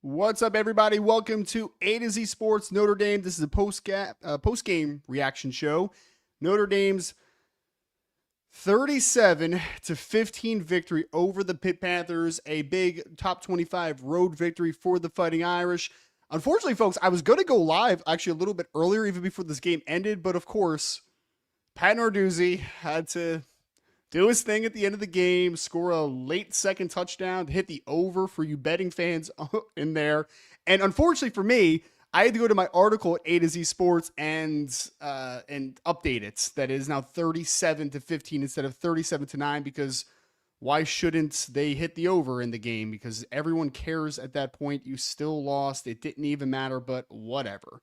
What's up, everybody? Welcome to A to Z Sports Notre Dame. This is a post-game reaction show. Notre Dame's 37-15 victory over the Pitt Panthers, a big top 25 road victory for the Fighting Irish. Unfortunately, folks, I was going to go live actually a little bit earlier, even before this game ended, but of course, Pat Narduzzi had to do his thing at the end of the game, score a late second touchdown to hit the over for you betting fans in there. And unfortunately for me, I had to go to my article at A to Z Sports and update it. That is now 37-15 instead of 37-9, because why shouldn't they hit the over in the game? Because everyone cares at that point. You still lost. It didn't even matter, but whatever.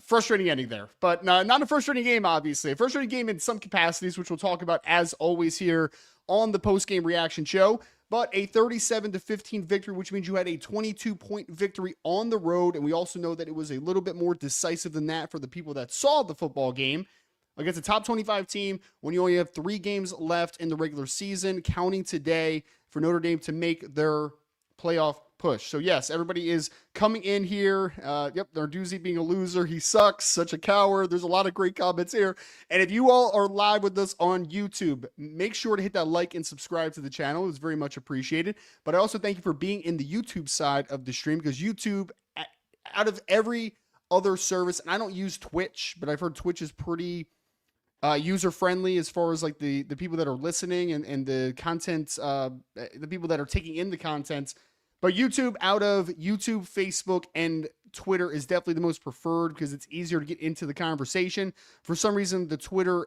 Frustrating ending there, but not a frustrating game, obviously. A frustrating game in some capacities, which we'll talk about as always here on the post-game reaction show. But a 37-15 victory, which means you had a 22-point victory on the road. And we also know that it was a little bit more decisive than that for the people that saw the football game against a top 25 team when you only have 3 games left in the regular season, counting today for Notre Dame to make their playoff push. So yes, everybody is coming in here. Narduzzi being a loser. He sucks. Such a coward. There's a lot of great comments here. And if you all are live with us on YouTube, make sure to hit that like and subscribe to the channel. It's very much appreciated. But I also thank you for being in the YouTube side of the stream, because YouTube, out of every other service, and I don't use Twitch, but I've heard Twitch is pretty user-friendly as far as like the people that are listening and the content, the people that are taking in the content. But YouTube, out of YouTube, Facebook, and Twitter, is definitely the most preferred because it's easier to get into the conversation. For some reason, the Facebook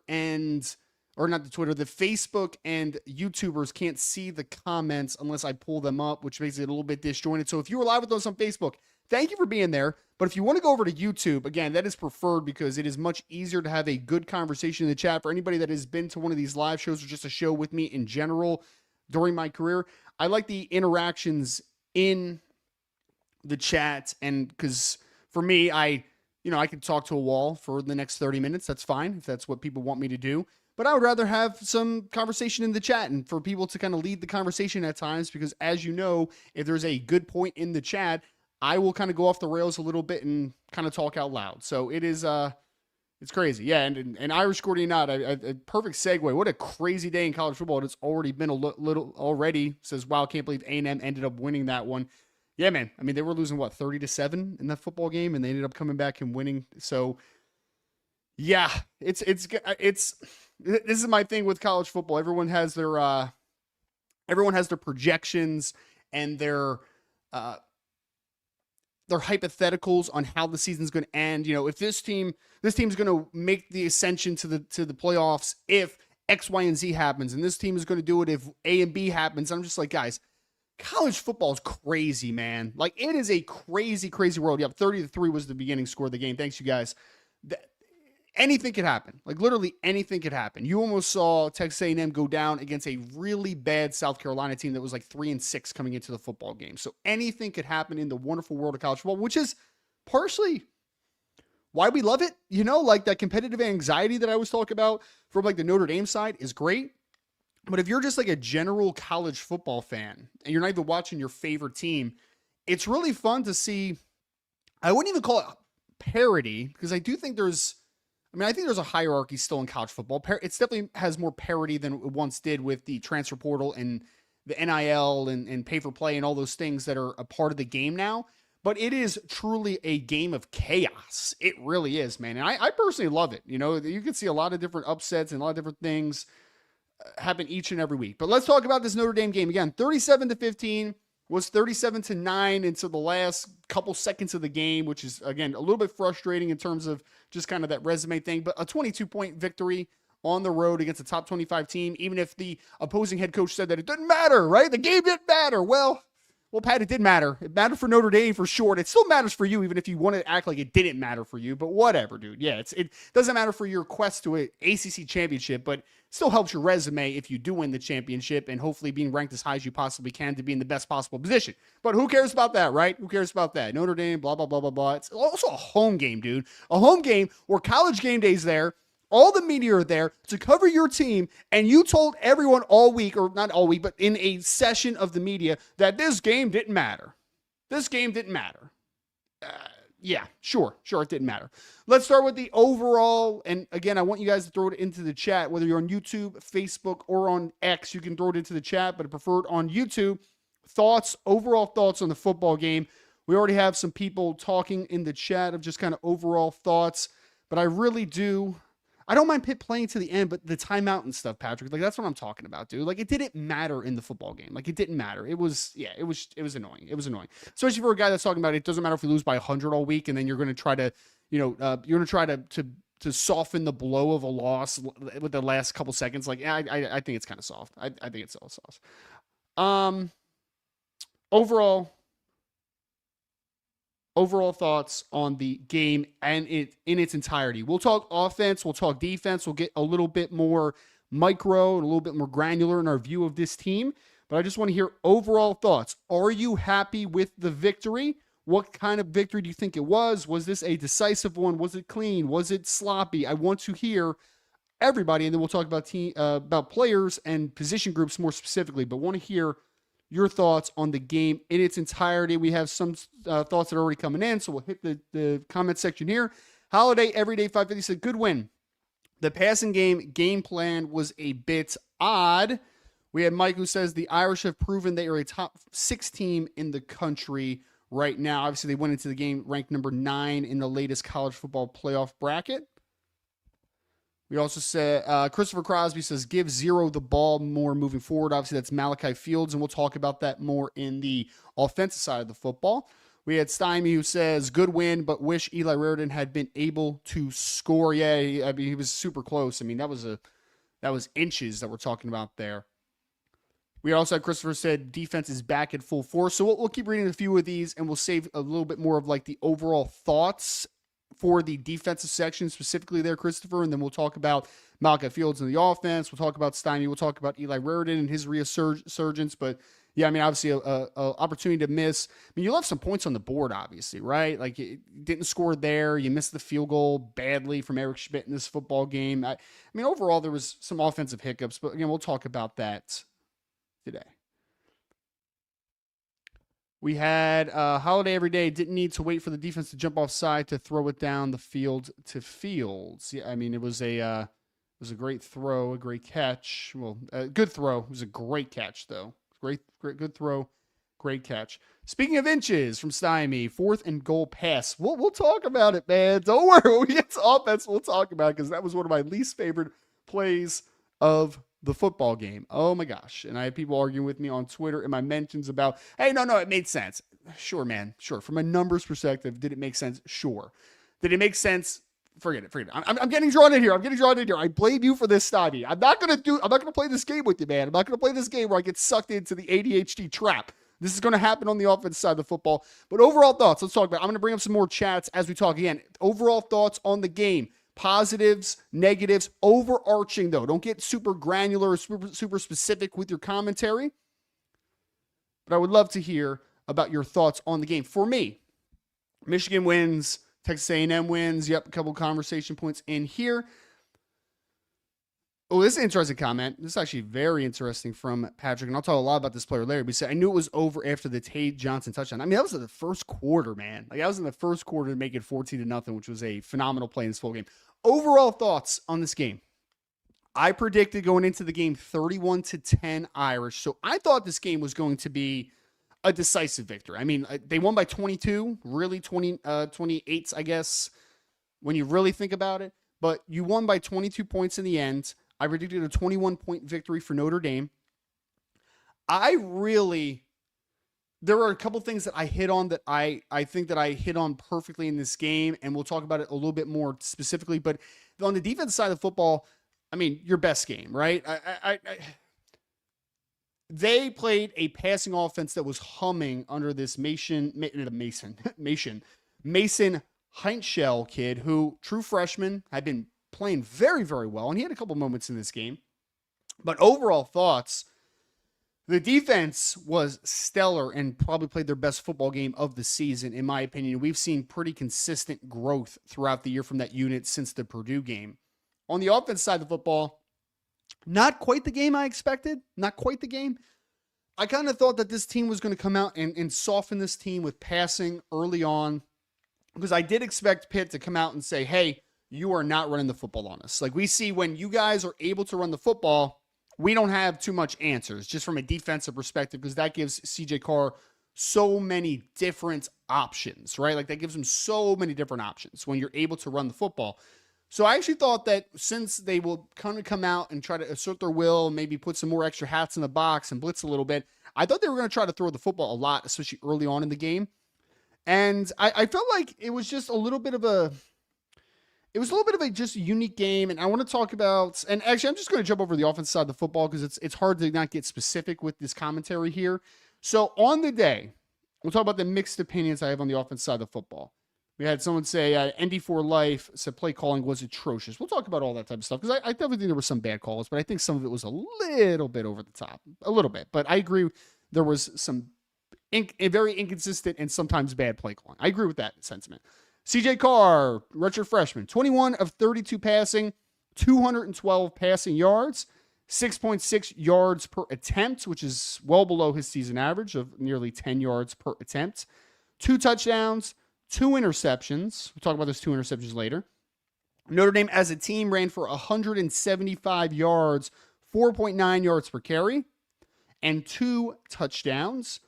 and YouTubers can't see the comments unless I pull them up, which makes it a little bit disjointed. So if you were live with us on Facebook, thank you for being there. But if you want to go over to YouTube, again, that is preferred because it is much easier to have a good conversation in the chat. For anybody that has been to one of these live shows or just a show with me in general during my career, I like the interactions in the chat. And because for me, I could talk to a wall for the next 30 minutes. That's fine if that's what people want me to do. But I would rather have some conversation in the chat and for people to kind of lead the conversation at times, because as you know, if there's a good point in the chat, I will kind of go off the rails a little bit and kind of talk out loud. So it is, it's crazy. Yeah. And Irish Gordy not a perfect segue. What a crazy day in college football. It's already been a little already. Says, wow, can't believe A&M ended up winning that one. Yeah, man. I mean, they were losing 30-7 in that football game, and they ended up coming back and winning. So yeah, this is my thing with college football. Everyone has their projections and their hypotheticals on how the season's going to end. You know, if this team's going to make the ascension to the playoffs if X, Y, and Z happens, and this team is going to do it if A and B happens. I'm just like, guys, college football is crazy, man. Like, it is a crazy, crazy world. Yep, 30-3 was the beginning score of the game. Thanks, you guys. Anything could happen. Like, literally anything could happen. You almost saw Texas A&M go down against a really bad South Carolina team that was like 3-6 coming into the football game. So anything could happen in the wonderful world of college football, which is partially why we love it. You know, like that competitive anxiety that I was talking about from like the Notre Dame side is great. But if you're just like a general college football fan and you're not even watching your favorite team, it's really fun to see. I wouldn't even call it parity, because I do think I think there's a hierarchy still in college football. It definitely has more parity than it once did with the transfer portal and the NIL and pay for play and all those things that are a part of the game now. But it is truly a game of chaos. It really is, man. And I personally love it. You know, you can see a lot of different upsets and a lot of different things happen each and every week. But let's talk about this Notre Dame game. Again, 37-15. Was 37-9 into the last couple seconds of the game, which is, again, a little bit frustrating in terms of just kind of that resume thing, but a 22-point victory on the road against a top 25 team, even if the opposing head coach said that it didn't matter, right? The game didn't matter. Well, Pat, it did matter. It mattered for Notre Dame for sure. It still matters for you, even if you want to act like it didn't matter for you, but whatever, dude. Yeah, it doesn't matter for your quest to an ACC championship, but still helps your resume if you do win the championship and hopefully being ranked as high as you possibly can to be in the best possible position. But who cares about that, right? Who cares about that? Notre Dame, blah, blah, blah, blah, blah. It's also a home game, dude. A home game where College Game Day's there. All the media are there to cover your team, and you told everyone all week, or not all week, but in a session of the media, that this game didn't matter. This game didn't matter. Uh, yeah, sure, it didn't matter. Let's start with the overall. And again, I want you guys to throw it into the chat, whether you're on YouTube, Facebook, or on X. You can throw it into the chat, but I prefer it on YouTube. Overall thoughts on the football game. We already have some people talking in the chat of just kind of overall thoughts, but I don't mind Pitt playing to the end, but the timeout and stuff, Patrick, like that's what I'm talking about, dude. Like it didn't matter in the football game. Like it didn't matter. It was annoying. It was annoying, especially for a guy that's talking about it doesn't matter if we lose by 100 all week, and then you're going to try to, you're going to try to soften the blow of a loss with the last couple seconds. Like I think it's kind of soft. I think it's all soft. Overall thoughts on the game and it in its entirety. We'll talk offense, we'll talk defense, we'll get a little bit more micro and a little bit more granular in our view of this team. But I just want to hear overall thoughts. Are you happy with the victory? What kind of victory do you think it was? Was this a decisive one? Was it clean? Was it sloppy? I want to hear everybody, and then we'll talk about players and position groups more specifically. But want to hear your thoughts on the game in its entirety. We have some thoughts that are already coming in, so we'll hit the comment section here. Holiday Everyday 550 said, good win. The passing game plan was a bit odd. We had Mike who says the Irish have proven they are a top 6 team in the country right now. Obviously, they went into the game ranked number 9 in the latest college football playoff bracket. We also said, Christopher Crosby says, give Zero the ball more moving forward. Obviously, that's Malachi Fields, and we'll talk about that more in the offensive side of the football. We had Stymie who says, good win, but wish Eli Raridan had been able to score. Yeah, he was super close. I mean, that was inches that we're talking about there. We also had Christopher said, defense is back at full force. So we'll keep reading a few of these, and we'll save a little bit more of like the overall thoughts for the defensive section specifically there, Christopher, and then we'll talk about Malachi Fields and the offense. We'll talk about Stymie. We'll talk about Eli Raridan and his resurgence. But yeah, I mean, obviously, a opportunity to miss. I mean, you left some points on the board, obviously, right? Like, you didn't score there. You missed the field goal badly from Eric Schmidt in this football game. I mean, overall, there was some offensive hiccups, but again, we'll talk about that today. We had Holiday every day. Didn't need to wait for the defense to jump offside to throw it down the field to Fields. Yeah, I mean, it was a great throw, a great catch. Well, good throw. It was a great catch, though. Good throw, great catch. Speaking of inches from Stymie, 4th and goal pass. We'll talk about it, man. Don't worry. When we get to offense, we'll talk about it because that was one of my least favorite plays of the football game. Oh my gosh. And I had people arguing with me on Twitter in my mentions about, hey, no, it made sense. Sure, man. Sure. From a numbers perspective, did it make sense? Sure. Did it make sense? Forget it. I'm getting drawn in here. I blame you for this, Stymie. I'm not going to play this game with you, man. I'm not going to play this game where I get sucked into the ADHD trap. This is going to happen on the offensive side of the football. But overall thoughts, let's talk about it. I'm going to bring up some more chats as we talk again. Overall thoughts on the game. Positives, negatives, overarching though. Don't get super granular or super specific with your commentary. But I would love to hear about your thoughts on the game. For me, Michigan wins, Texas A&M wins. Yep, a couple conversation points in here. Oh, this is an interesting comment. This is actually very interesting from Patrick, and I'll talk a lot about this player later. But he said, I knew it was over after the Tate Johnson touchdown. I mean, that was in the first quarter, man. Like, I was in the first quarter to make it 14-0, which was a phenomenal play in this full game. Overall thoughts on this game. I predicted going into the game 31-10 Irish. So I thought this game was going to be a decisive victory. I mean, they won by 22, really 28, I guess, when you really think about it. But you won by 22 points in the end. I predicted a 21-point victory for Notre Dame. There are a couple things that I hit on that I think that I hit on perfectly in this game, and we'll talk about it a little bit more specifically. But on the defense side of football, I mean, your best game, right? They played a passing offense that was humming under this Mason Heintzschel kid, who, true freshman, had been playing very, very well, and he had a couple moments in this game. But overall thoughts, the defense was stellar and probably played their best football game of the season, in my opinion. We've seen pretty consistent growth throughout the year from that unit since the Purdue game. On the offense side of the football, not quite the game I expected. Not quite the game. I kind of thought that this team was going to come out and soften this team with passing early on, because I did expect Pitt to come out and say, hey, you are not running the football on us. Like, we see when you guys are able to run the football, we don't have too much answers just from a defensive perspective, because that gives CJ Carr so many different options, right? Like, that gives him so many different options when you're able to run the football. So I actually thought that since they will kind of come out and try to assert their will, maybe put some more extra hats in the box and blitz a little bit, I thought they were going to try to throw the football a lot, especially early on in the game. And I felt like it was just a little bit of a just unique game. And I want to talk about, and actually I'm just going to jump over the offensive side of the football because it's hard to not get specific with this commentary here. So on the day, we'll talk about the mixed opinions I have on the offensive side of the football. We had someone say ND4 Life said play calling was atrocious. We'll talk about all that type of stuff because I definitely think there were some bad calls, but I think some of it was a little bit over the top, a little bit. But I agree there was some very inconsistent and sometimes bad play calling. I agree with that sentiment. CJ Carr, redshirt freshman, 21 of 32 passing, 212 passing yards, 6.6 yards per attempt, which is well below his season average of nearly 10 yards per attempt. 2 touchdowns, 2 interceptions. We'll talk about those 2 interceptions later. Notre Dame as a team ran for 175 yards, 4.9 yards per carry, and 2 touchdowns.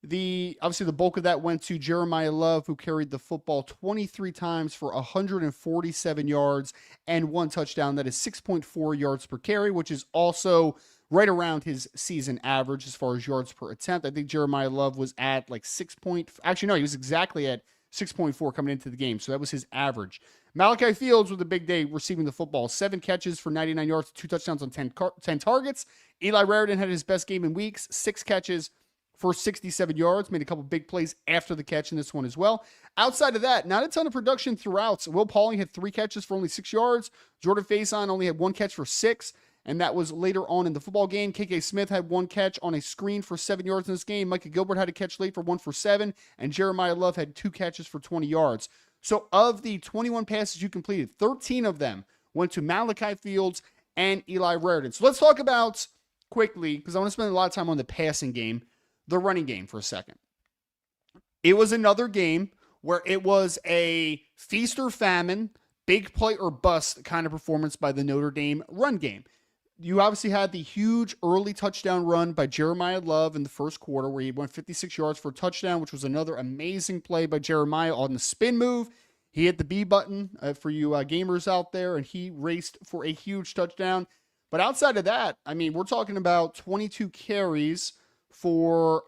Obviously the bulk of that went to Jeremiah Love, who carried the football 23 times for 147 yards and 1 touchdown. That is 6.4 yards per carry, which is also right around his season average as far as yards per attempt. I think Jeremiah Love was at like he was exactly at 6.4 coming into the game. So that was his average. Malachi Fields with a big day receiving the football. 7 catches for 99 yards, 2 touchdowns on 10 targets. Eli Raridan had his best game in weeks. 6 catches for 67 yards, made a couple big plays after the catch in this one as well. Outside of that, not a ton of production throughout. Will Pauling had 3 catches for only 6 yards. Jordan Faison only had 1 catch for 6, and that was later on in the football game. KK Smith had 1 catch on a screen for 7 yards in this game. Micah Gilbert had a catch late for 1 for 7, and Jeremiah Love had 2 catches for 20 yards. So of the 21 passes you completed, 13 of them went to Malachi Fields and Eli Raridan. So let's talk about quickly, because I want to spend a lot of time on the passing game, the running game for a second. It was another game where it was a feast or famine, big play or bust kind of performance by the Notre Dame run game. You obviously had the huge early touchdown run by Jeremiah Love in the first quarter where he went 56 yards for a touchdown, which was another amazing play by Jeremiah on the spin move. He hit the B button for you gamers out there, and he raced for a huge touchdown. But outside of that, I mean, we're talking about 22 carries for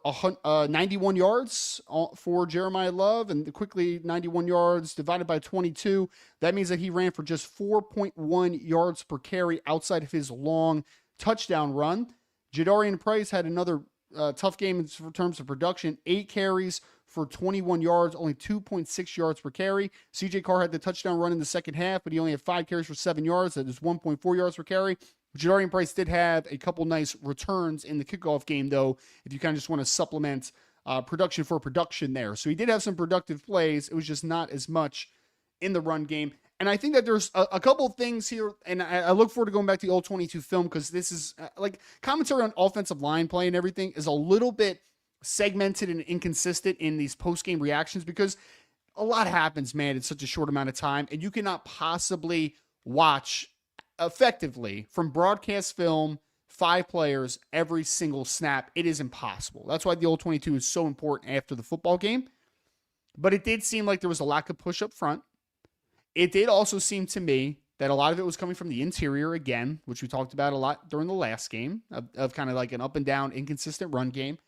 91 yards for Jeremiah Love, and quickly 91 yards divided by 22. That means that he ran for just 4.1 yards per carry outside of his long touchdown run. Jadarian Price had another tough game in terms of production, 8 carries for 21 yards, only 2.6 yards per carry. CJ Carr had the touchdown run in the second half, but he only had 5 carries for 7 yards. That is 1.4 yards per carry. Jadarian Price did have a couple nice returns in the kickoff game, though, if you kind of just want to supplement production for production there. So he did have some productive plays. It was just not as much in the run game. And I think that there's a couple of things here, and I look forward to going back to the old 22 film, because this is like commentary on offensive line play and everything is a little bit segmented and inconsistent in these post-game reactions, because a lot happens, man, in such a short amount of time, and you cannot possibly watch effectively from broadcast film 5 players every single snap. It is impossible. That's why the old 22 is so important after the football game. But it did seem like there was a lack of push up front. It did also seem to me that a lot of it was coming from the interior again, which we talked about a lot during the last game, of kind of like an up and down, inconsistent run game.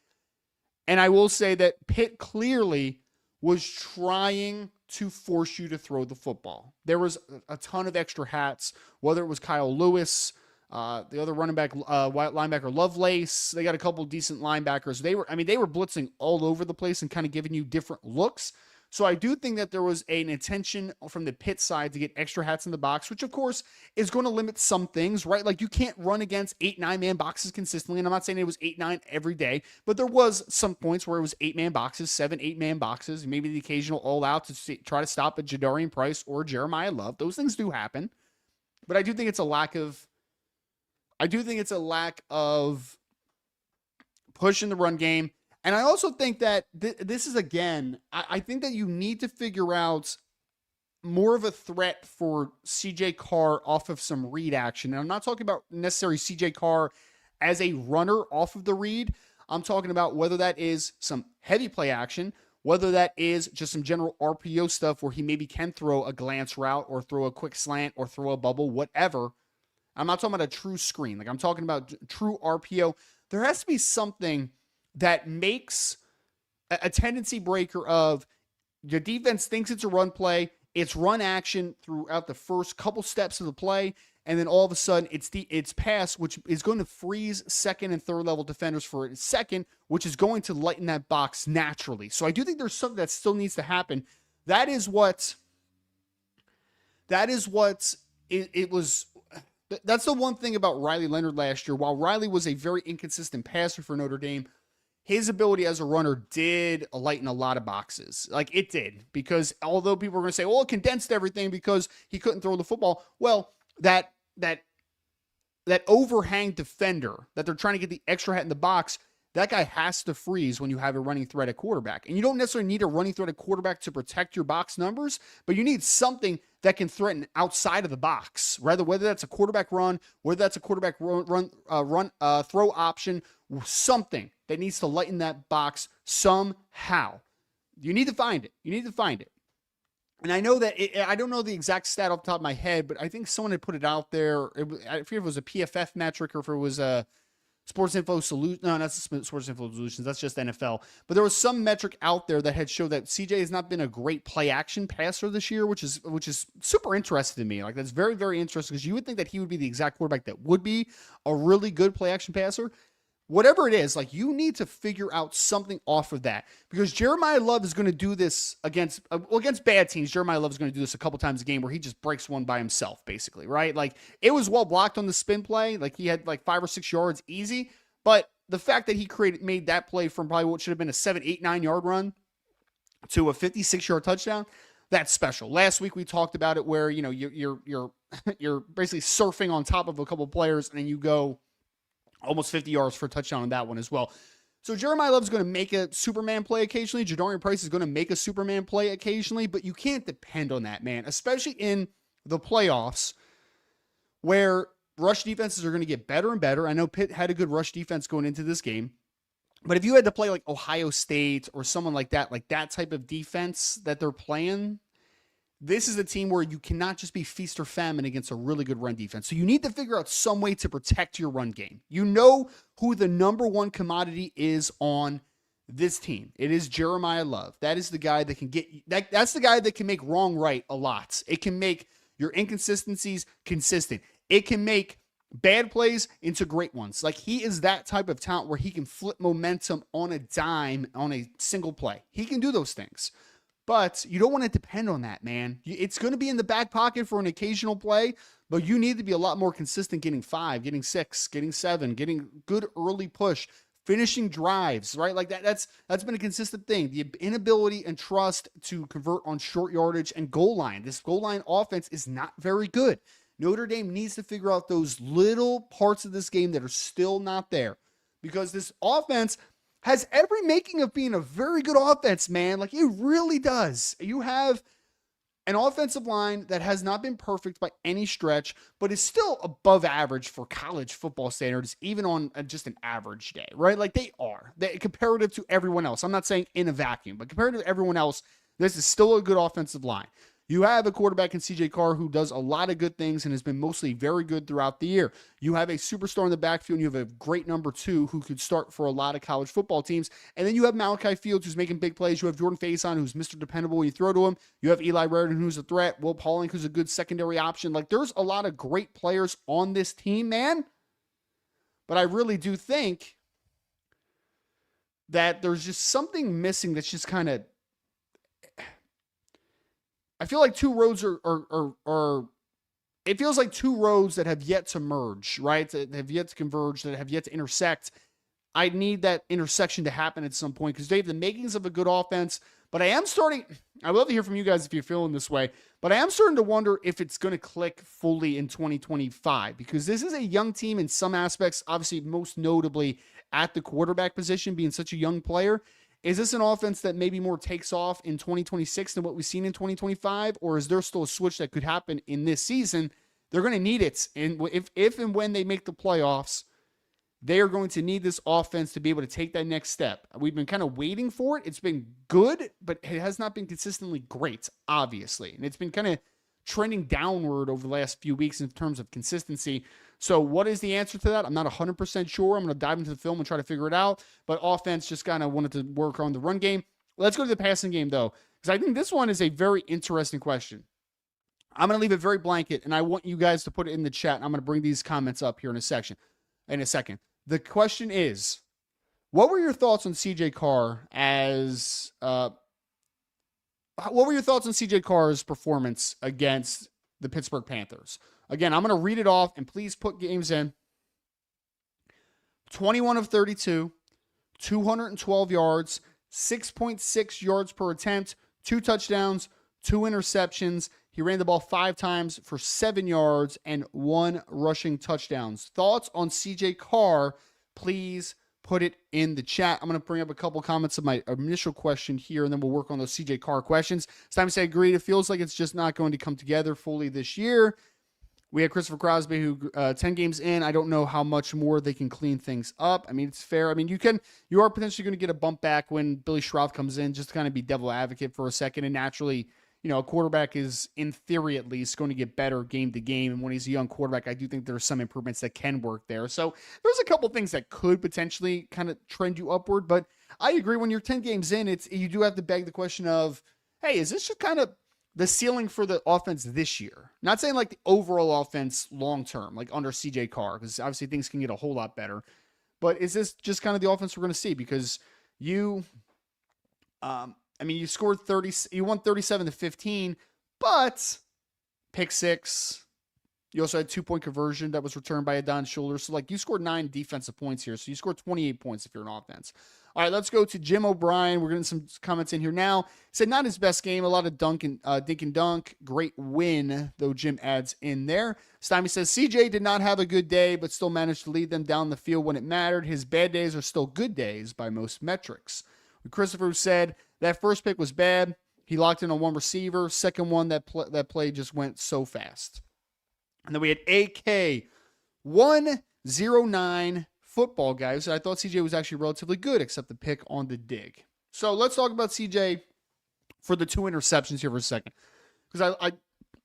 And I will say that Pitt clearly was trying to force you to throw the football. There was a ton of extra hats, whether it was Kyle Lewis, the other running back, white linebacker Lovelace. They got a couple decent linebackers. They were blitzing all over the place and kind of giving you different looks. So I do think that there was an intention from the Pitt side to get extra hats in the box, which of course is going to limit some things, right? Like you can't run against 8-9 man boxes consistently. And I'm not saying it was 8-9 every day, but there was some points where it was 8-man boxes, 7-8 man boxes, maybe the occasional all out to try to stop a Jadarian Price or Jeremiah Love. Those things do happen, but I do think it's a lack of push in the run game. And I also think that this is, again, I think that you need to figure out more of a threat for CJ Carr off of some read action. And I'm not talking about necessarily CJ Carr as a runner off of the read. I'm talking about whether that is some heavy play action, whether that is just some general RPO stuff where he maybe can throw a glance route or throw a quick slant or throw a bubble, whatever. I'm not talking about a true screen. Like, I'm talking about true RPO. There has to be something that makes a tendency breaker of your defense thinks it's a run play. It's run action throughout the first couple steps of the play, and then all of a sudden it's pass, which is going to freeze second and third level defenders for a second, which is going to lighten that box naturally. So I do think there's something that still needs to happen. That's the one thing about Riley Leonard last year. While Riley was a very inconsistent passer for Notre Dame, his ability as a runner did lighten a lot of boxes. Like, it did, because although people were going to say, well, it condensed everything because he couldn't throw the football. Well, that overhang defender that they're trying to get the extra hat in the box, that guy has to freeze when you have a running threat at quarterback. And you don't necessarily need a running threat at quarterback to protect your box numbers, but you need something that can threaten outside of the box. Whether that's a quarterback run, whether that's a quarterback throw option, something that needs to lighten that box somehow. You need to find it. And I know that I don't know the exact stat off the top of my head, but I think someone had put it out there. I forget if it was a PFF metric or if it was a Sports Info Solutions. No, that's Sports Info Solutions. That's just NFL. But there was some metric out there that had showed that CJ has not been a great play action passer this year, which is super interesting to me. Like, that's very, very interesting, because you would think that he would be the exact quarterback that would be a really good play action passer. Whatever it is, like, you need to figure out something off of that, because Jeremiah Love is going to do this against bad teams. Jeremiah Love is going to do this a couple times a game where he just breaks one by himself, basically, right? Like, it was well blocked on the spin play. Like, he had like 5 or 6 yards easy, but the fact that he made that play from probably what should have been a 7, 8, 9 yard run to a 56-yard touchdown, that's special. Last week we talked about it where, you're basically surfing on top of a couple players and then you go almost 50 yards for a touchdown on that one as well. So Jeremiah Love's going to make a Superman play occasionally. Jadarian Price is going to make a Superman play occasionally, but you can't depend on that, man, especially in the playoffs where rush defenses are going to get better and better. I know Pitt had a good rush defense going into this game, but if you had to play like Ohio State or someone like that type of defense that they're playing, this is a team where you cannot just be feast or famine against a really good run defense. So you need to figure out some way to protect your run game. You know who the number one commodity is on this team. It is Jeremiah Love. That is the guy that can that's the guy that can make wrong right a lot. It can make your inconsistencies consistent. It can make bad plays into great ones. Like, he is that type of talent where he can flip momentum on a dime on a single play. He can do those things. But you don't want to depend on that, man. It's going to be in the back pocket for an occasional play, but you need to be a lot more consistent getting 5, getting 6, getting 7, getting good early push, finishing drives, right? Like that's been a consistent thing. The inability and trust to convert on short yardage and goal line. This goal line offense is not very good. Notre Dame needs to figure out those little parts of this game that are still not there, because this offense has every making of being a very good offense, man. Like, it really does. You have an offensive line that has not been perfect by any stretch, but is still above average for college football standards, even on just an average day, right? Like, they are. Comparative to everyone else. I'm not saying in a vacuum, but compared to everyone else, this is still a good offensive line. You have a quarterback in CJ Carr who does a lot of good things and has been mostly very good throughout the year. You have a superstar in the backfield, and you have a great number 2 who could start for a lot of college football teams. And then you have Malachi Fields, who's making big plays. You have Jordan Faison, who's Mr. Dependable when you throw to him. You have Eli Raridan, who's a threat. Will Pauling, who's a good secondary option. Like, there's a lot of great players on this team, man. But I really do think that there's just something missing that's just kind of, I feel like two roads are it feels like two roads that have yet to merge, right? That have yet to converge, that have yet to intersect. I need that intersection to happen at some point, because they have the makings of a good offense, but I would love to hear from you guys if you're feeling this way, But I am starting to wonder if it's going to click fully in 2025, because this is a young team in some aspects, obviously most notably at the quarterback position, being such a young player. Is this an offense that maybe more takes off in 2026 than what we've seen in 2025? Or is there still a switch that could happen in this season? They're going to need it. And if and when they make the playoffs, they are going to need this offense to be able to take that next step. We've been kind of waiting for it. It's been good, but it has not been consistently great, obviously. And it's been kind of trending downward over the last few weeks in terms of consistency. So what is the answer to that? I'm not 100% sure. I'm going to dive into the film and try to figure it out. But offense just kind of wanted to work on the run game. Let's go to the passing game, though, because I think this one is a very interesting question. I'm going to leave it very blanket, and I want you guys to put it in the chat. And I'm going to bring these comments up here in a second. The question is, what were your thoughts on CJ Carr what were your thoughts on CJ Carr's performance against the Pittsburgh Panthers? Again, I'm going to read it off, and please put games in. 21 of 32, 212 yards, 6.6 yards per attempt, 2 touchdowns, 2 interceptions. He ran the ball 5 times for 7 yards and 1 rushing touchdowns. Thoughts on CJ Carr? Please put it in the chat. I'm going to bring up a couple comments of my initial question here, and then we'll work on those CJ Carr questions. It's time to say agreed. It feels like it's just not going to come together fully this year. We had Christopher Crosby, who 10 games in. I don't know how much more they can clean things up. I mean, it's fair. I mean, you are potentially going to get a bump back when Billy Schroth comes in, just to kind of be devil advocate for a second. And naturally, a quarterback is, in theory at least, going to get better game to game. And when he's a young quarterback, I do think there's some improvements that can work there. So there's a couple things that could potentially kind of trend you upward. But I agree, when you're 10 games in, you do have to beg the question of, hey, is this just kind of the ceiling for the offense this year? Not saying like the overall offense long-term, like under CJ Carr, because obviously things can get a whole lot better. But is this just kind of the offense we're going to see? Because you scored 30, you won 37-15, but pick 6. You also had 2-point conversion that was returned by Adon Schuler. So you scored 9 defensive points here. So you scored 28 points if you're an offense. All right, let's go to Jim O'Brien. We're getting some comments in here now. He said not his best game. A lot of dink and dunk. Great win, though Jim adds in there. Stymie says CJ did not have a good day, but still managed to lead them down the field when it mattered. His bad days are still good days by most metrics. Christopher said that first pick was bad. He locked in on one receiver. Second one, that play just went so fast. And then we had AK 109 football guys. I thought CJ was actually relatively good, except the pick on the dig. So let's talk about CJ for the 2 interceptions here for a second, because I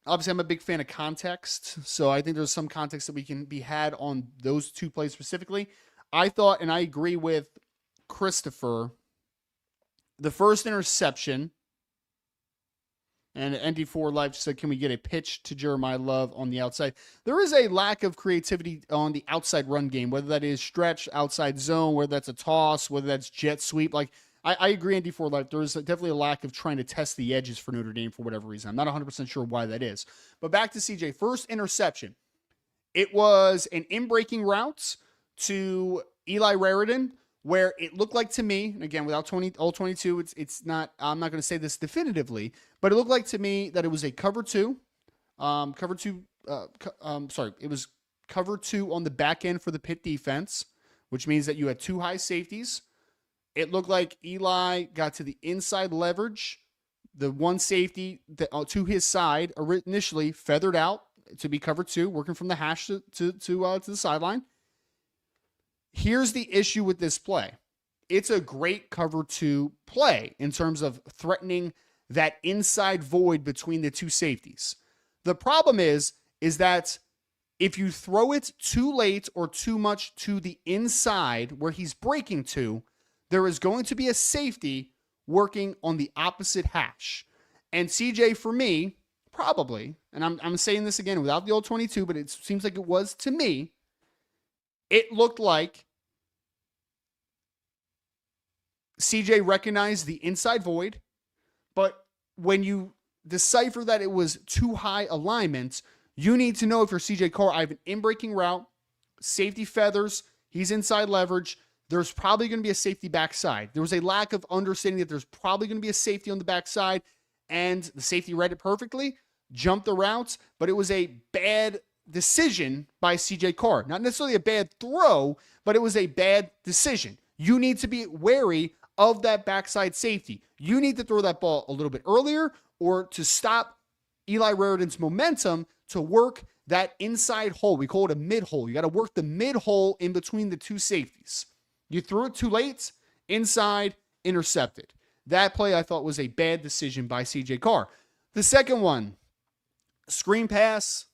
obviously I'm a big fan of context. So I think there's some context that we can be had on those 2 plays specifically. I thought, and I agree with Christopher, the first interception, and ND4 Live said, can we get a pitch to Jeremiah Love on the outside? There is a lack of creativity on the outside run game, whether that is stretch, outside zone, whether that's a toss, whether that's jet sweep. I agree, ND4 Live. There is definitely a lack of trying to test the edges for Notre Dame for whatever reason. I'm not 100% sure why that is. But back to CJ. First interception. It was an in-breaking route to Eli Raridan, where it looked like to me, and again, without all 22, it's not, I'm not going to say this definitively, but it looked like to me that it was a cover 2. It was cover 2 on the back end for the Pitt defense, which means that you had 2 high safeties. It looked like Eli got to the inside leverage, the one safety to his side initially feathered out to be cover 2, working from the hash to the sideline. Here's the issue with this play. It's a great cover 2 play in terms of threatening that inside void between the 2 safeties. The problem is that if you throw it too late or too much to the inside where he's breaking to, there is going to be a safety working on the opposite hash. And CJ, for me, probably, and I'm saying this again without the old 22, but it seems like it was to me, it looked like CJ recognized the inside void, but when you decipher that it was too high alignment, you need to know if you're CJ Carr, I have an in-breaking route, safety feathers, he's inside leverage, there's probably going to be a safety backside. There was a lack of understanding that there's probably going to be a safety on the backside, and the safety read it perfectly. jump the routes, but it was a bad decision by CJ Carr. Not necessarily a bad throw, but it was a bad decision. You need to be wary of that backside safety. You need to throw that ball a little bit earlier or to stop Eli Raridan's momentum to work that inside hole. We call it a mid hole. You got to work the mid hole in between the two safeties. You threw it too late, inside, intercepted. That play I thought was a bad decision by CJ Carr. The second one, screen pass,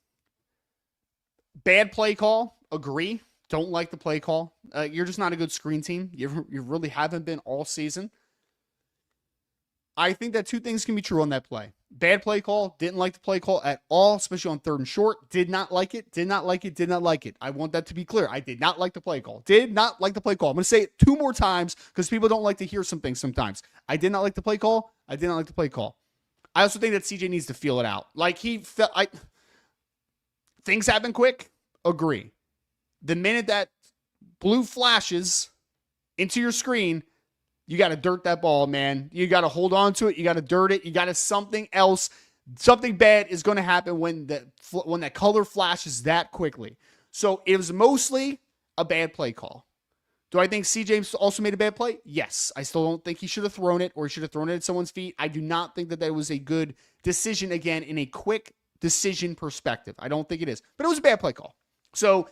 bad play call, agree. Don't like the play call. You're just not a good screen team. You really haven't been all season. I think that two things can be true on that play. Bad play call. Didn't like the play call at all, especially on 3rd and short. Did not like it. Did not like it. Did not like it. I want that to be clear. I did not like the play call. Did not like the play call. I'm going to say it 2 more times because people don't like to hear some things sometimes. I did not like the play call. I did not like the play call. I also think that CJ needs to feel it out. Like he felt, things happen quick. Agree. The minute that blue flashes into your screen, you got to dirt that ball, man. You got to hold on to it. You got to dirt it. You got to something else. Something bad is going to happen when that color flashes that quickly. So it was mostly a bad play call. Do I think CJ also made a bad play? Yes. I still don't think he should have thrown it or he should have thrown it at someone's feet. I do not think that that was a good decision, again, in a quick decision perspective. I don't think it is. But it was a bad play call. So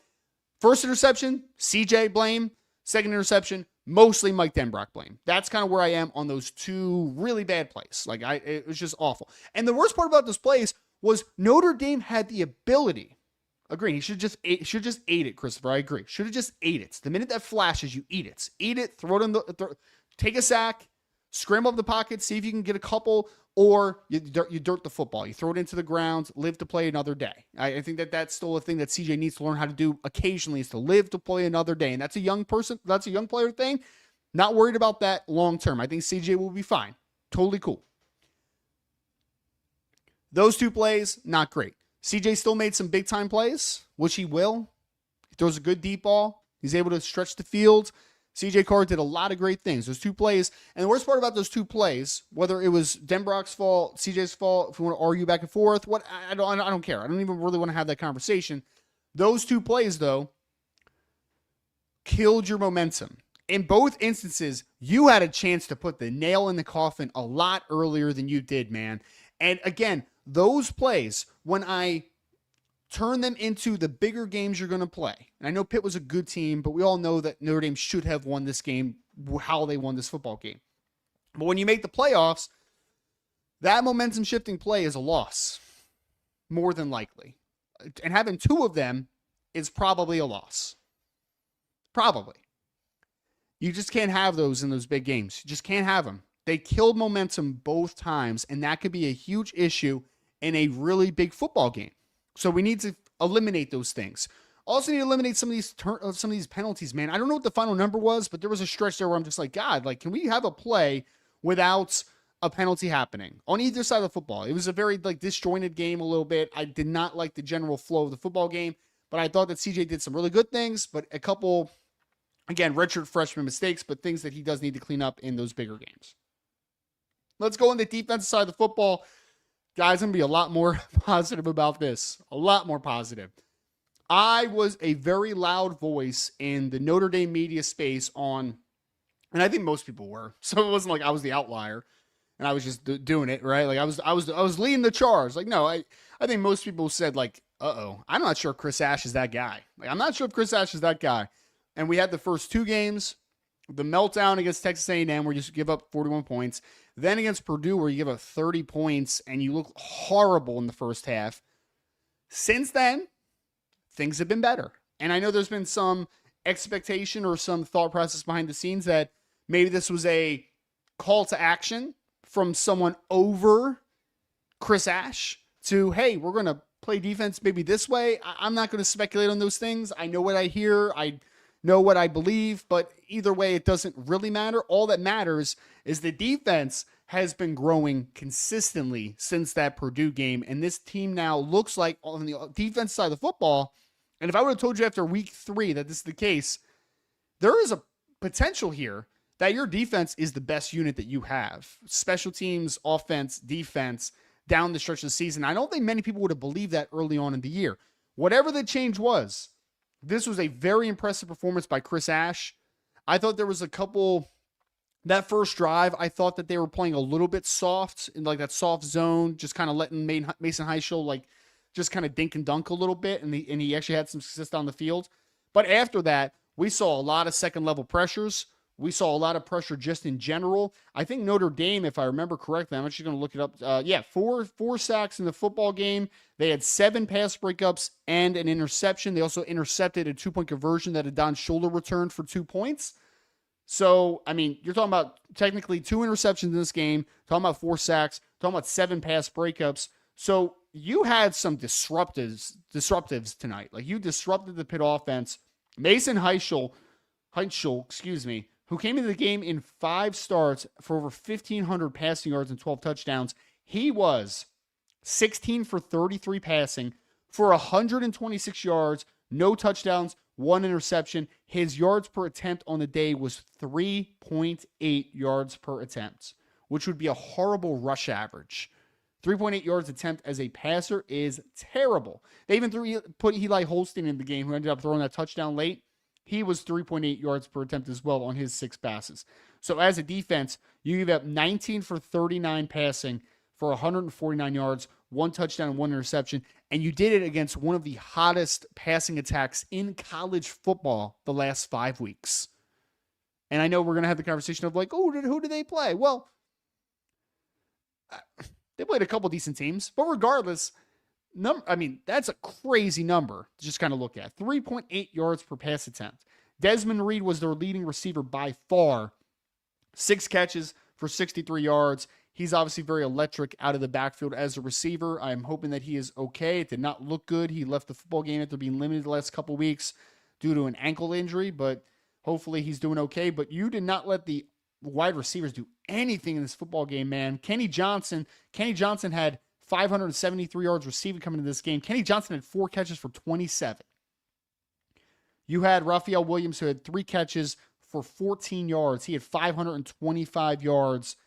first interception, CJ blame. Second interception, mostly Mike Denbrock blame. That's kind of where I am on those two really bad plays. It was just awful. And the worst part about those plays was Notre Dame had the ability. Agree. He should just ate it, Christopher. I agree. Should have just ate it. The minute that flashes, you eat it. Eat it. Throw it in take a sack. Scramble up the pocket. See if you can get a couple. Or you dirt the football. You throw it into the ground. Live to play another day. I think that that's still a thing that CJ needs to learn how to do occasionally, is to live to play another day. And that's a young person. That's a young player thing. Not worried about that long term. I think CJ will be fine. Totally cool. Those two plays, not great. CJ still made some big time plays, which he will. He throws a good deep ball. He's able to stretch the field. CJ Carr did a lot of great things. Those two plays, and the worst part about those two plays, whether it was Denbrock's fault, CJ's fault, if we want to argue back and forth, I don't care. I don't even really want to have that conversation. Those two plays, though, killed your momentum. In both instances, you had a chance to put the nail in the coffin a lot earlier than you did, man. And again, those plays, when I turn them into the bigger games you're going to play. And I know Pitt was a good team, but we all know that Notre Dame should have won this game, how they won this football game. But when you make the playoffs, that momentum shifting play is a loss, more than likely. And having 2 of them is probably a loss. Probably. You just can't have those in those big games. You just can't have them. They killed momentum both times, and that could be a huge issue in a really big football game. So we need to eliminate those things. Also need to eliminate some of these penalties, man. I don't know what the final number was, but there was a stretch there where I'm just like, God, can we have a play without a penalty happening on either side of the football? It was a very disjointed game a little bit. I did not like the general flow of the football game, but I thought that CJ did some really good things, but a couple, again, redshirt freshman mistakes, but things that he does need to clean up in those bigger games. Let's go on the defensive side of the football. Guys, I'm going to be a lot more positive about this. A lot more positive. I was a very loud voice in the Notre Dame media space and I think most people were. So it wasn't like I was the outlier and I was just doing it, right? I was leading the charge. No, I think most people said I'm not sure if Chris Ash is that guy. I'm not sure if Chris Ash is that guy. And we had the first 2 games, the meltdown against Texas A&M where you just give up 41 points. Then against Purdue where you give up 30 points and you look horrible in the first half. Since then, things have been better. And I know there's been some expectation or some thought process behind the scenes that maybe this was a call to action from someone over Chris Ash to, hey, we're going to play defense maybe this way. I'm not going to speculate on those things. I know what I hear. I know what I believe, but either way, it doesn't really matter. All that matters is the defense has been growing consistently since that Purdue game, and this team now looks like on the defense side of the football, and if I would have told you after week 3 that this is the case, there is a potential here that your defense is the best unit that you have. Special teams, offense, defense, down the stretch of the season. I don't think many people would have believed that early on in the year. Whatever the change was, this was a very impressive performance by Chris Ash. I thought there was a couple, that first drive, I thought that they were playing a little bit soft in like that soft zone, just kind of letting Mason Heischel like just kind of dink and dunk a little bit, and he actually had some success down the field. But after that, we saw a lot of second level pressures. We saw a lot of pressure just in general. I think Notre Dame, if I remember correctly, I'm actually going to look it up. Four sacks in the football game. They had 7 pass breakups and an interception. They also intercepted a 2-point conversion that Adon Schuler returned for 2 points. So, I mean, you're talking about technically 2 interceptions in this game, talking about 4 sacks, talking about 7 pass breakups. So you had some disruptives tonight. Like, you disrupted the Pitt offense. Mason Heischel, who came into the game in 5 starts for over 1,500 passing yards and 12 touchdowns. He was 16 for 33 passing for 126 yards, no touchdowns, 1 interception. His yards per attempt on the day was 3.8 yards per attempt, which would be a horrible rush average. 3.8 yards attempt as a passer is terrible. They even put Eli Holstein in the game, who ended up throwing that touchdown late. He was 3.8 yards per attempt as well on his 6 passes. So as a defense, you give up 19 for 39 passing for 149 yards, 1 touchdown and 1 interception, and you did it against one of the hottest passing attacks in college football the last 5 weeks. And I know we're going to have the conversation of like, oh, who did they play? Well, they played a couple decent teams, but regardless, that's a crazy number to just kind of look at. 3.8 yards per pass attempt. Desmond Reed was their leading receiver by far. 6 catches for 63 yards. He's obviously very electric out of the backfield as a receiver. I'm hoping that he is okay. It did not look good. He left the football game after being limited the last couple weeks due to an ankle injury, but hopefully he's doing okay. But you did not let the wide receivers do anything in this football game, man. Kenny Johnson had 573 yards receiving coming into this game. Kenny Johnson had 4 catches for 27. You had Raphael Williams, who had 3 catches for 14 yards. He had 525 yards.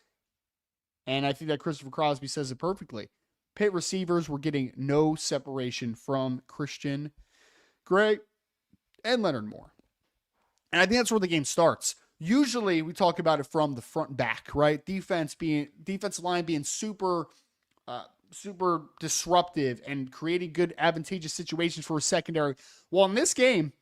And I think that Christopher Crosby says it perfectly. Pitt receivers were getting no separation from Christian Gray and Leonard Moore. And I think that's where the game starts. Usually we talk about it from the front back, right? Defensive line being super disruptive and creating good advantageous situations for a secondary. Well, in this game,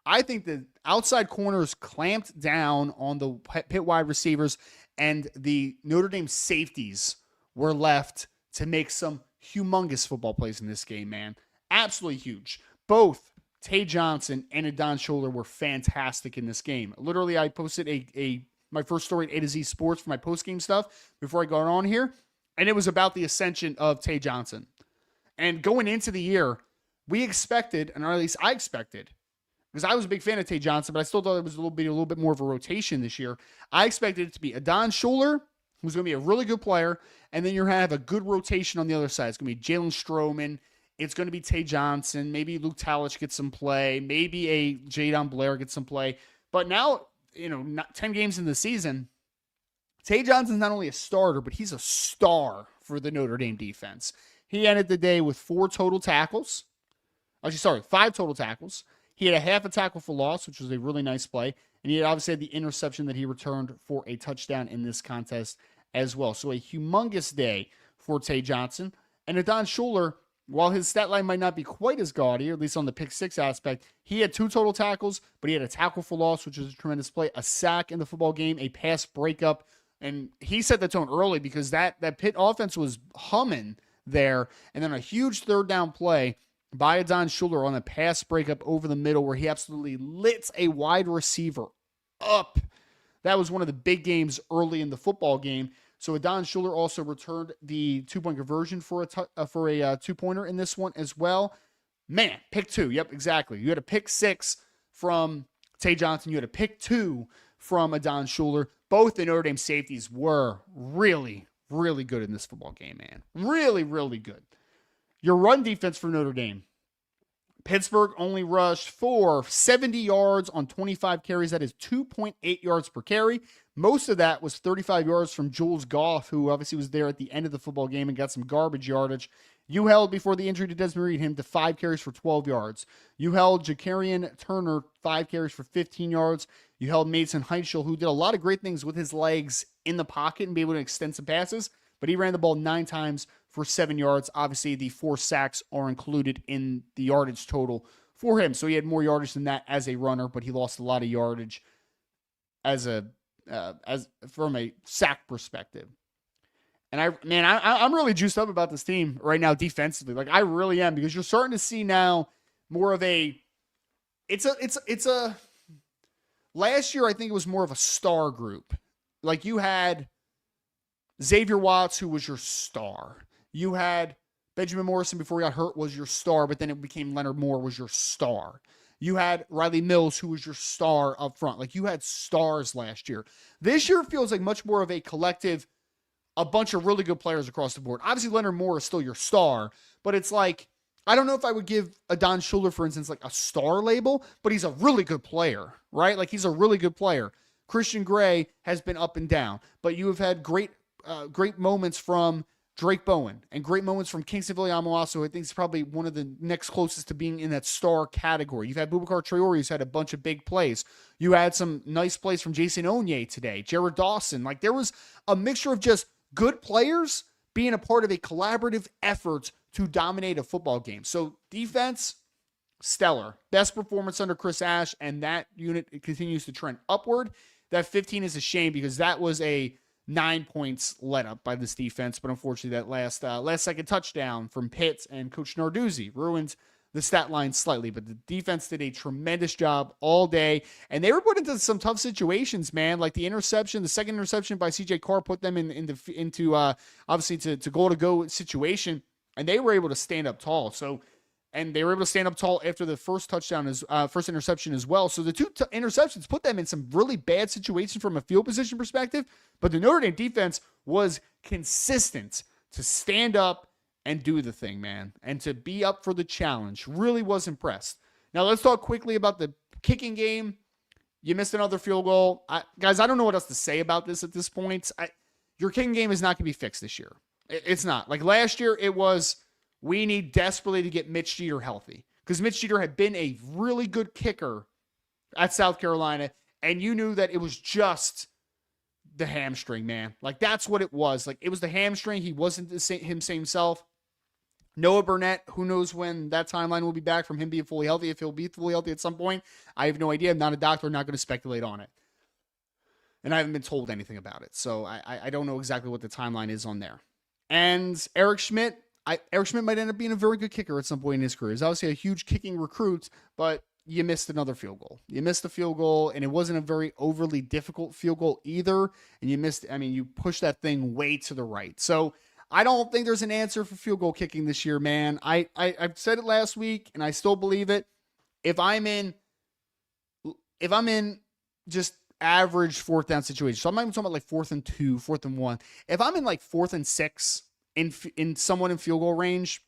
I think the outside corners clamped down on the Pitt wide receivers, and the Notre Dame safeties were left to make some humongous football plays in this game, man. Absolutely huge. Both Tay Johnson and Adon Schuler were fantastic in this game. Literally, I posted my first story at A to Z Sports for my post-game stuff before I got on here, and it was about the ascension of Tay Johnson. And going into the year, we expected, and or at least I expected, because I was a big fan of Tay Johnson, but I still thought it was a little bit more of a rotation this year. I expected it to be Adon Schuler, who's going to be a really good player, and then you're going to have a good rotation on the other side. It's going to be Jalen Stroman. It's going to be Tay Johnson. Maybe Luke Talich gets some play. Maybe a Jadon Blair gets some play. But now, 10 games in the season, Tay Johnson's not only a starter, but he's a star for the Notre Dame defense. He ended the day with 5 total tackles. He had a half a tackle for loss, which was a really nice play. And he had obviously had the interception that he returned for a touchdown in this contest as well. So a humongous day for Tay Johnson. And Adon Schuler, while his stat line might not be quite as gaudy, or at least on the pick 6 aspect, he had 2 total tackles, but he had a tackle for loss, which was a tremendous play, a sack in the football game, a pass breakup. And he set the tone early because that Pitt offense was humming there. And then a huge 3rd down play by Adon Schuler on a pass breakup over the middle where he absolutely lit a wide receiver up. That was one of the big games early in the football game. So Adon Schuler also returned the 2-point conversion for a 2-pointer in this one as well. Man, pick 2. Yep, exactly. You had a pick 6 from Tay Johnson. You had a pick 2 from Adon Schuler. Both the Notre Dame safeties were really, really good in this football game, man. Really, really good. Your run defense for Notre Dame. Pittsburgh only rushed for 70 yards on 25 carries. That is 2.8 yards per carry. Most of that was 35 yards from Jules Goff, who obviously was there at the end of the football game and got some garbage yardage. You held, before the injury to Desmond Reed, him to 5 carries for 12 yards. You held Jacarian Turner 5 carries for 15 yards. You held Mason Heischel, who did a lot of great things with his legs in the pocket and be able to extend some passes, but he ran the ball 9 times for 7 yards. Obviously, the 4 sacks are included in the yardage total for him. So he had more yardage than that as a runner, but he lost a lot of yardage as from a sack perspective. And I'm really juiced up about this team right now defensively. Like, I really am, because you're starting to see now more of a, last year I think it was more of a star group. Like, you had Xavier Watts, who was your star. You had Benjamin Morrison before he got hurt was your star, but then it became Leonard Moore was your star. You had Riley Mills, who was your star up front. Like, you had stars last year. This year feels like much more of a collective, a bunch of really good players across the board. Obviously, Leonard Moore is still your star, but it's like, I don't know if I would give Adon Schuler, for instance, like a star label, but he's a really good player, right? Like, he's a really good player. Christian Gray has been up and down, but you have had great moments from Drake Bowen and great moments from Kingston Viliamu, who I think is probably one of the next closest to being in that star category. You've had Boubacar Traore, who's had a bunch of big plays. You had some nice plays from Jason Onye today, Jared Dawson. Like, there was a mixture of just good players being a part of a collaborative effort to dominate a football game. So defense, stellar. Best performance under Chris Ash, and that unit continues to trend upward. That 15 is a shame, because that was a 9 points let up by this defense, but unfortunately that last second touchdown from Pitt and Coach Narduzzi ruined the stat line slightly. But the defense did a tremendous job all day, and they were put into some tough situations, man. Like the second interception by CJ Carr put them into obviously to go situation, and they were able to stand up tall. And they were able to stand up tall after the first first interception as well. So the two interceptions put them in some really bad situations from a field position perspective. But the Notre Dame defense was consistent to stand up and do the thing, man. And to be up for the challenge. Really was impressed. Now let's talk quickly about the kicking game. You missed another field goal. Guys, I don't know what else to say about this at this point. Your kicking game is not going to be fixed this year. It's not. Like last year, it was, we need desperately to get Mitch Jeter healthy, because Mitch Jeter had been a really good kicker at South Carolina, and you knew that it was just the hamstring, man. Like, that's what it was. Like, it was the hamstring. He wasn't him same self. Noah Burnett, who knows when that timeline will be back from him being fully healthy, if he'll be fully healthy at some point. I have no idea. I'm not a doctor. I'm not going to speculate on it. And I haven't been told anything about it. So I don't know exactly what the timeline is on there. And Eric Schmidt might end up being a very good kicker at some point in his career. He's obviously a huge kicking recruit, but you missed another field goal. You missed a field goal, and it wasn't a very overly difficult field goal either. And you pushed that thing way to the right. So I don't think there's an answer for field goal kicking this year, man. I've said it last week, and I still believe it. If I'm in just average fourth down situation, so I'm not even talking about like 4th and 2, 4th and 1. If I'm in like 4th and 6, in somewhat in field goal range,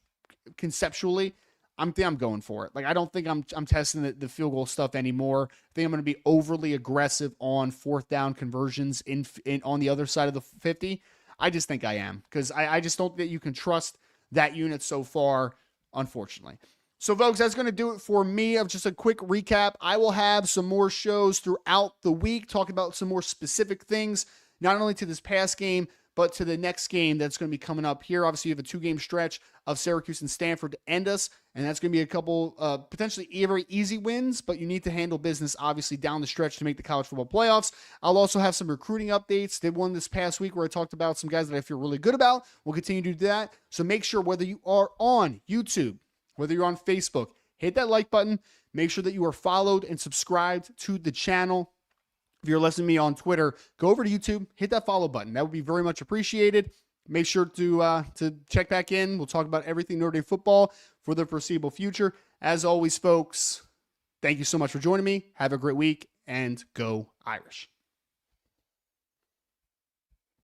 conceptually, I'm going for it. Like, I don't think I'm testing the field goal stuff anymore. I think I'm going to be overly aggressive on 4th down conversions in on the other side of the 50. I just think I am, because I just don't think that you can trust that unit so far, unfortunately. So, folks, that's going to do it for me. Of just a quick recap. I will have some more shows throughout the week talking about some more specific things, not only to this past game, but to the next game that's going to be coming up here. Obviously, you have a 2-game stretch of Syracuse and Stanford to end us, and that's going to be a couple potentially very easy wins, but you need to handle business, obviously, down the stretch to make the college football playoffs. I'll also have some recruiting updates. Did one this past week where I talked about some guys that I feel really good about. We'll continue to do that. So make sure, whether you are on YouTube, whether you're on Facebook, hit that like button. Make sure that you are followed and subscribed to the channel. If you're listening to me on Twitter, go over to YouTube, hit that follow button. That would be very much appreciated. Make sure to check back in. We'll talk about everything Notre Dame football for the foreseeable future. As always, folks, thank you so much for joining me. Have a great week, and go Irish.